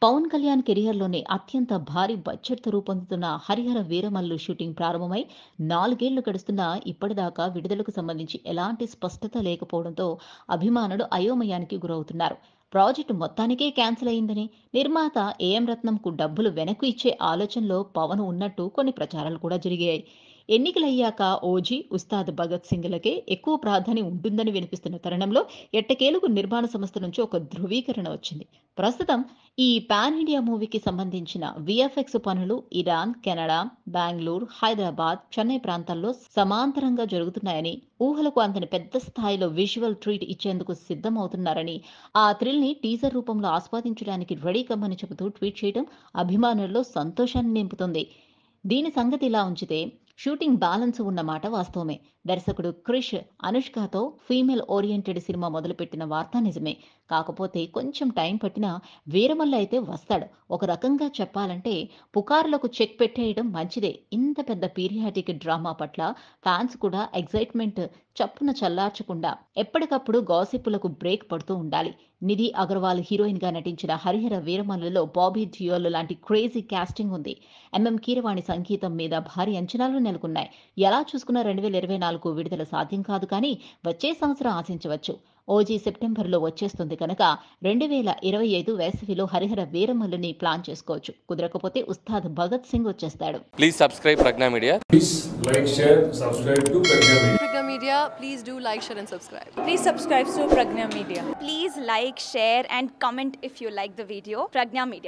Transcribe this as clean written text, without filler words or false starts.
పవన్ కళ్యాణ్ కెరియర్‌లోనే అత్యంత భారీ బడ్జెట్‌తో రూపొందుతున్న 'హరిహర వీరమల్లు' షూటింగ్ ప్రారంభమై 4 ఏళ్లు గడుస్తున్నా ఇప్పటిదాకా విడుదలకు సంబంధించి ఎలాంటి స్పష్టత లేకపోవడంతో అభిమానులు అయోమయానికి గురవుతున్నారు. ప్రాజెక్టు మొత్తానికే క్యాన్సిల్ అయిందని, నిర్మాత ఏఎం రత్నంకు డబ్బులు వెనక్కు ఇచ్చే ఆలోచనలో పవన్ ఉన్నట్టు కొన్ని ప్రచారాలు కూడా జరిగాయి. ఎన్నికలయ్యాక 'ఓజీ', 'ఉస్తాద్ భగత్ సింగ్'లకే ఎక్కువ ప్రాధాన్యం ఉంటుందని వినిపిస్తున్న తరుణంలో ఎట్టకేలకు నిర్మాణ సంస్థ నుంచి ఒక ధృవీకరణ వచ్చింది. ప్రస్తుతం ఈ పాన్ ఇండియా మూవీకి సంబంధించిన వీఎఫ్ఎక్స్ పనులు ఇరాన్, కెనడా, బెంగళూరు, హైదరాబాద్, చెన్నై ప్రాంతాల్లో సమాంతరంగా జరుగుతున్నాయని, ఊహలకు అందని పెద్ద స్థాయిలో విజువల్ ట్రీట్ ఇచ్చేందుకు సిద్ధమవుతున్నారని, ఆ థ్రిల్‌ని టీజర్ రూపంలో ఆస్వాదించడానికి రెడీ కమ్మని చెబుతూ ట్వీట్ చేయడం అభిమానుల్లో సంతోషాన్ని నింపుతుంది. దీని సంగతి ఇలా ఉంచితే, షూటింగ్ బ్యాలెన్స్ ఉన్న మాట వాస్తవమే. దర్శకుడు క్రిష్ అనుష్కతో ఫీమేల్ ఓరియెంటెడ్ సినిమా మొదలుపెట్టిన వార్త నిజమే. కాకపోతే కొంచెం టైం పట్టినా వీరమల్లు అయితే వస్తాడు. ఒక రకంగా చెప్పాలంటే పుకార్లకు చెక్ పెట్టేయడం మంచిదే. ఇంత పెద్ద పీరియాడిక్ డ్రామా పట్ల ఫ్యాన్స్ కూడా ఎగ్జైట్మెంట్ చప్పున చల్లార్చకుండా ఎప్పటికప్పుడు గాసిప్పులకు బ్రేక్ పడుతూ ఉండాలి. నిధి అగర్వాల్ హీరోయిన్ గా నటించిన 'హరిహర వీరమల్లు'లో బాబీ డియోల్ లాంటి క్రేజీ కాస్టింగ్ ఉంది. ఎంఎం కీరవాణి సంగీతం మీద భారీ అంచనాలు నెలకొన్నాయి. ఎలా చూసుకున్నా 2024 విడుదల సాధ్యం కాదు కానీ వచ్చే సంవత్సరం ఆశించవచ్చు. 'ఓజీ' సెప్టెంబర్‌లో వచ్చేస్తుంది కనుక 2025 వేసవిలో 'హరిహర వీరమల్లు'ని ప్లాన్ చేసుకోవచ్చు. కుదరకపోతే 'ఉస్తాద్ భగత్ సింగ్' వచ్చేస్తాడు. Please subscribe Pragna Media. Please like, share, subscribe to Pragna Media. Pragna Media, please do like, share and subscribe. Please subscribe to Pragna Media. Please like, share and comment if you like the video. Pragna Media.